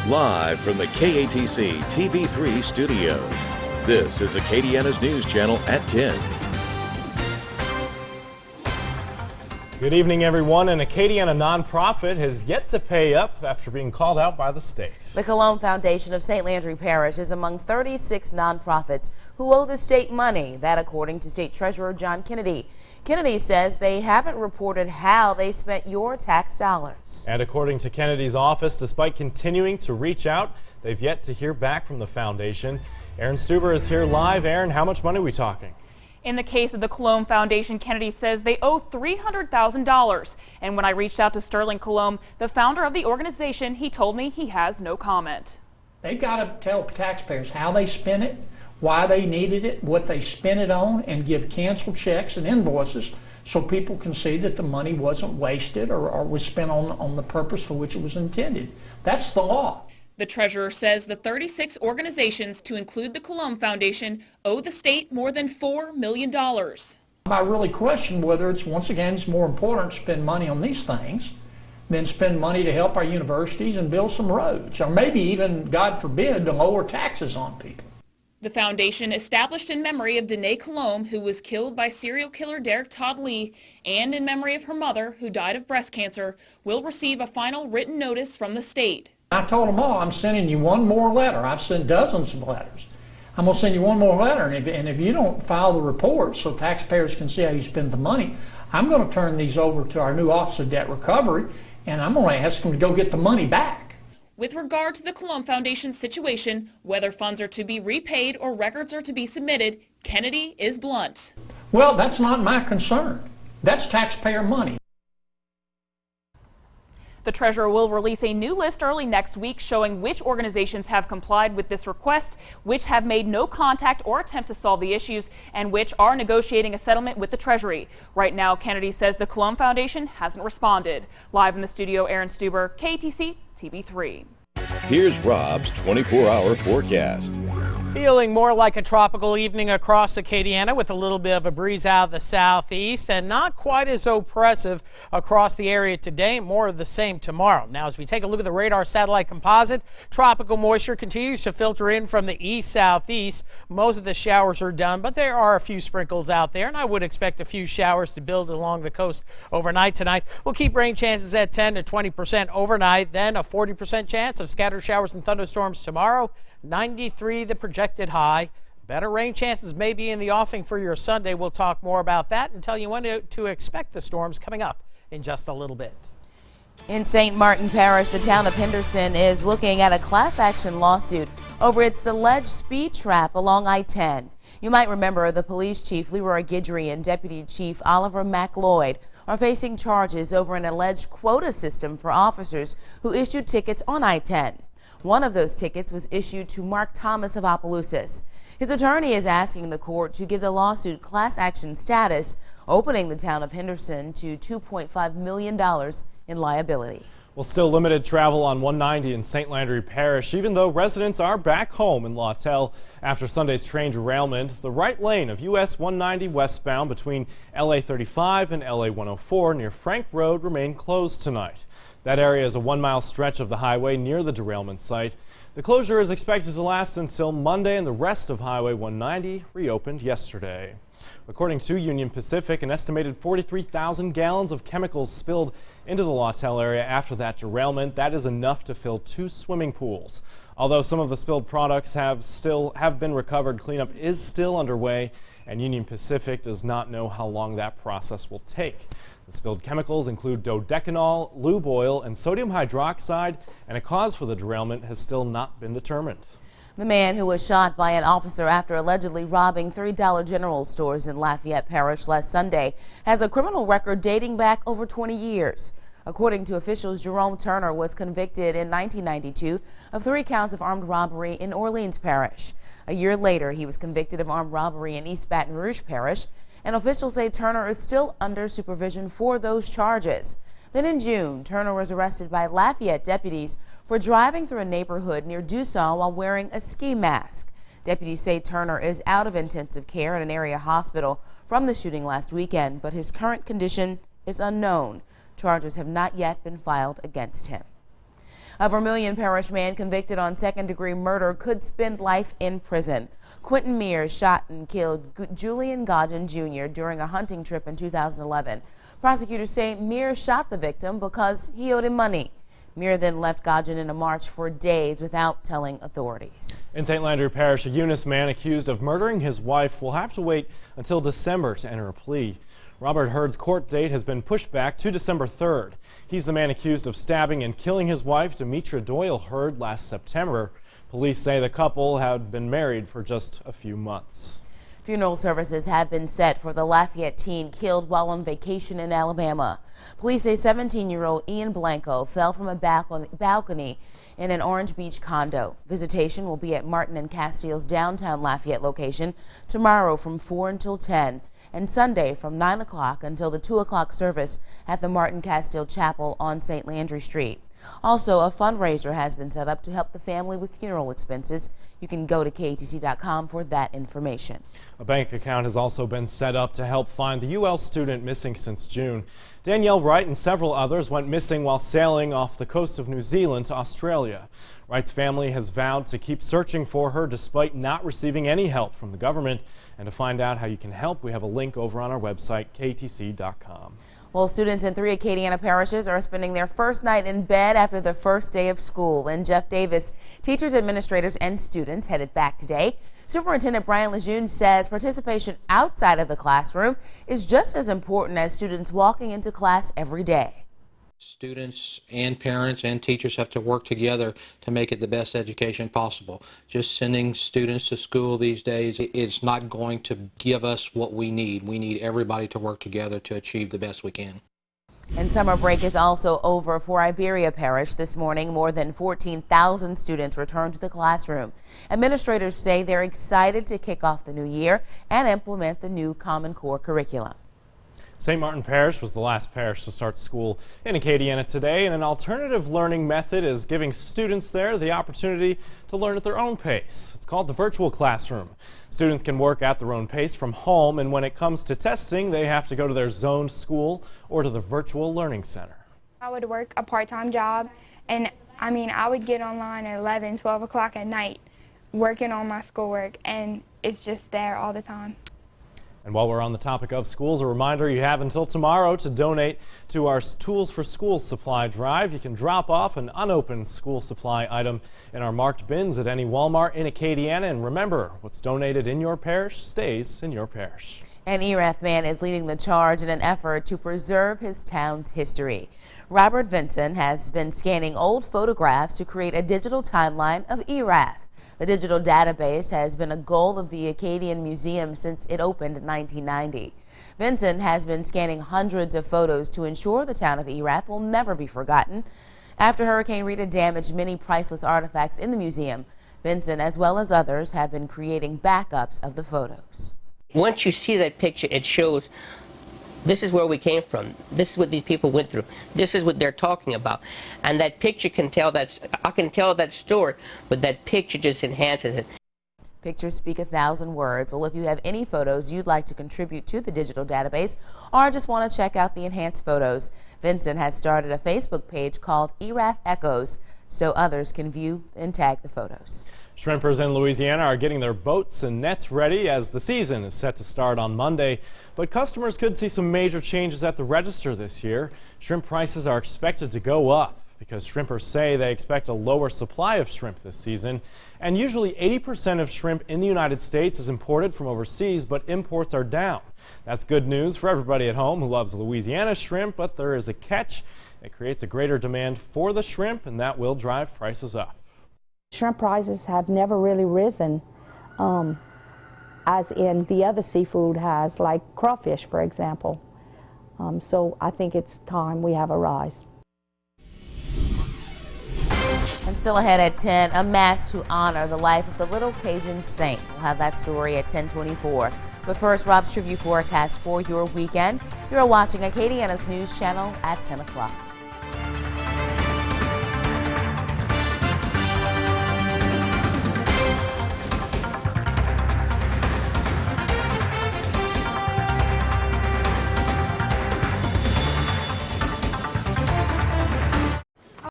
Live from the KATC TV3 studios, this is Acadiana's News Channel at 10. Good evening, everyone. An Acadiana nonprofit has yet to pay up after being called out by the state. The Colomb Foundation of St. Landry Parish is among 36 nonprofits who owe the state money. That according to State Treasurer John Kennedy. Kennedy says they haven't reported how they spent your tax dollars. And according to Kennedy's office, despite continuing to reach out, they've yet to hear back from the foundation. Aaron Stuber is here live. Aaron, how much money are we talking? In the case of the Colomb Foundation, Kennedy says they owe $300,000. And when I reached out to Sterling Colomb, the founder of the organization, he told me he has no comment. They've got to tell taxpayers how they spent it, why they needed it, what they spent it on, and give canceled checks and invoices so people can see that the money wasn't wasted or was spent on the purpose for which it was intended. That's the law. The treasurer says the 36 organizations, to include the Colomb Foundation, owe the state more than $4 million. I really question whether once again, it's more important to spend money on these things than spend money to help our universities and build some roads, or maybe even, God forbid, to lower taxes on people. The foundation, established in memory of Danae Colomb, who was killed by serial killer Derek Todd Lee, and in memory of her mother, who died of breast cancer, will receive a final written notice from the state. I told them all, I'm sending you one more letter. I've sent dozens of letters. I'm going to send you one more letter, and if you don't file the report so taxpayers can see how you spend the money, I'm going to turn these over to our new Office of Debt Recovery, and I'm going to ask them to go get the money back. With regard to the Colomb Foundation's situation, whether funds are to be repaid or records are to be submitted, Kennedy is blunt. Well, that's not my concern. That's taxpayer money. The treasurer will release a new list early next week showing which organizations have complied with this request, which have made no contact or attempt to solve the issues, and which are negotiating a settlement with the Treasury. Right now, Kennedy says the Colomb Foundation hasn't responded. Live in the studio, Aaron Stuber, KATC TV3. Here's Rob's 24-hour forecast. Feeling more like a tropical evening across Acadiana with a little bit of a breeze out of the southeast and not quite as oppressive across the area today. More of the same tomorrow. Now, as we take a look at the radar satellite composite, tropical moisture continues to filter in from the east-southeast. Most of the showers are done, but there are a few sprinkles out there, and I would expect a few showers to build along the coast overnight tonight. We'll keep rain chances at 10 to 20% overnight, then a 40% chance of scattered showers and thunderstorms tomorrow. 93 the projected high. Better rain chances may be in the offing for your Sunday. We'll talk more about that and tell you when to expect the storms coming up in just a little bit. In St. Martin Parish, the town of Henderson is looking at a class action lawsuit over its alleged speed trap along I-10. You might remember the police chief Leroy Guidry and Deputy Chief Oliver McLeod are facing charges over an alleged quota system for officers who issued tickets on I-10. One of those tickets was issued to Mark Thomas of Opelousas. His attorney is asking the court to give the lawsuit class action status, opening the town of Henderson to $2.5 million in liability. Well, still limited travel on 190 in St. Landry Parish, even though residents are back home in Lawtell after Sunday's train derailment. The right lane of US 190 westbound between LA 35 and LA 104 near Frank Road remained closed tonight. That area is a 1-mile stretch of the highway near the derailment site. The closure is expected to last until Monday, and the rest of Highway 190 reopened yesterday. According to Union Pacific, an estimated 43,000 gallons of chemicals spilled into the Lawtell area after that derailment. That is enough to fill 2 swimming pools. Although some of the spilled products have been recovered, cleanup is still underway, and Union Pacific does not know how long that process will take. The spilled chemicals include dodecanol, lube oil, and sodium hydroxide, and a cause for the derailment has still not been determined. The man who was shot by an officer after allegedly robbing 3 Dollar General stores in Lafayette Parish last Sunday has a criminal record dating back over 20 years. According to officials, Jerome Turner was convicted in 1992 of 3 counts of armed robbery in Orleans Parish. A year later, he was convicted of armed robbery in East Baton Rouge Parish, and officials say Turner is still under supervision for those charges. Then in June, Turner was arrested by Lafayette deputies for driving through a neighborhood near Dussault while wearing a ski mask. Deputies say Turner is out of intensive care at an area hospital from the shooting last weekend, but his current condition is unknown. Charges have not yet been filed against him. A Vermilion Parish man convicted on second-degree murder could spend life in prison. Quentin Mears shot and killed Julian Godgen Jr. during a hunting trip in 2011. Prosecutors say Mears shot the victim because he owed him money. Mears then left Godgen in a march for days without telling authorities. In St. Landry Parish, a Eunice man accused of murdering his wife will have to wait until December to enter a plea. Robert Hurd's court date has been pushed back to December 3rd. He's the man accused of stabbing and killing his wife, Demetra Doyle Hurd, last September. Police say the couple had been married for just a few months. Funeral services have been set for the Lafayette teen killed while on vacation in Alabama. Police say 17-year-old Ian Blanco fell from a balcony in an Orange Beach condo. Visitation will be at Martin and Castile's downtown Lafayette location tomorrow from 4 until 10 and Sunday from 9 o'clock until the 2 o'clock service at the Martin Castile Chapel on St. Landry Street. Also, a fundraiser has been set up to help the family with funeral expenses. You can go to KATC.com for that information. A bank account has also been set up to help find the UL student missing since June. Danielle Wright and several others went missing while sailing off the coast of New Zealand to Australia. Wright's family has vowed to keep searching for her despite not receiving any help from the government. And to find out how you can help, we have a link over on our website, KATC.com. Well, students in 3 Acadiana parishes are spending their first night in bed after the first day of school. In Jeff Davis, teachers, administrators, and students headed back today. Superintendent Brian Lejeune says participation outside of the classroom is just as important as students walking into class every day. Students and parents and teachers have to work together to make it the best education possible. Just sending students to school these days is not going to give us what we need. We need everybody to work together to achieve the best we can. And summer break is also over for Iberia Parish. This morning, more than 14,000 students returned to the classroom. Administrators say they're excited to kick off the new year and implement the new Common Core curriculum. St. Martin Parish was the last parish to start school in Acadiana today, and an alternative learning method is giving students there the opportunity to learn at their own pace. It's called the virtual classroom. Students can work at their own pace from home, and when it comes to testing, they have to go to their zoned school or to the virtual learning center. I would work a part-time job, and I would get online at 11, 12 o'clock at night working on my schoolwork, and it's just there all the time. And while we're on the topic of schools, a reminder you have until tomorrow to donate to our Tools for Schools supply drive. You can drop off an unopened school supply item in our marked bins at any Walmart in Acadiana. And remember, what's donated in your parish stays in your parish. An Erath man is leading the charge in an effort to preserve his town's history. Robert Vinson has been scanning old photographs to create a digital timeline of Erath. The digital database has been a goal of the Acadian Museum since it opened in 1990. Vincent has been scanning hundreds of photos to ensure the town of Erath will never be forgotten. After Hurricane Rita damaged many priceless artifacts in the museum, Vincent, as well as others, have been creating backups of the photos. Once you see that picture, it shows this is where we came from. This is what these people went through. This is what they're talking about. And that picture can tell that, I can tell that story, but that picture just enhances it. Pictures speak 1,000 words. Well, if you have any photos you'd like to contribute to the digital database or just want to check out the enhanced photos, Vincent has started a Facebook page called Erath Echoes so others can view and tag the photos. Shrimpers in Louisiana are getting their boats and nets ready as the season is set to start on Monday. But customers could see some major changes at the register this year. Shrimp prices are expected to go up because shrimpers say they expect a lower supply of shrimp this season. And usually 80% of shrimp in the United States is imported from overseas, but imports are down. That's good news for everybody at home who loves Louisiana shrimp, but there is a catch. It creates a greater demand for the shrimp, and that will drive prices up. Shrimp prices have never really risen as in the other seafood has, like crawfish, for example. So I think it's time we have a rise. And still ahead at 10, a mass to honor the life of the little Cajun saint. We'll have that story at 10:24. But first, Rob's Tribute forecast for your weekend. You're watching Acadiana's News Channel at 10 o'clock.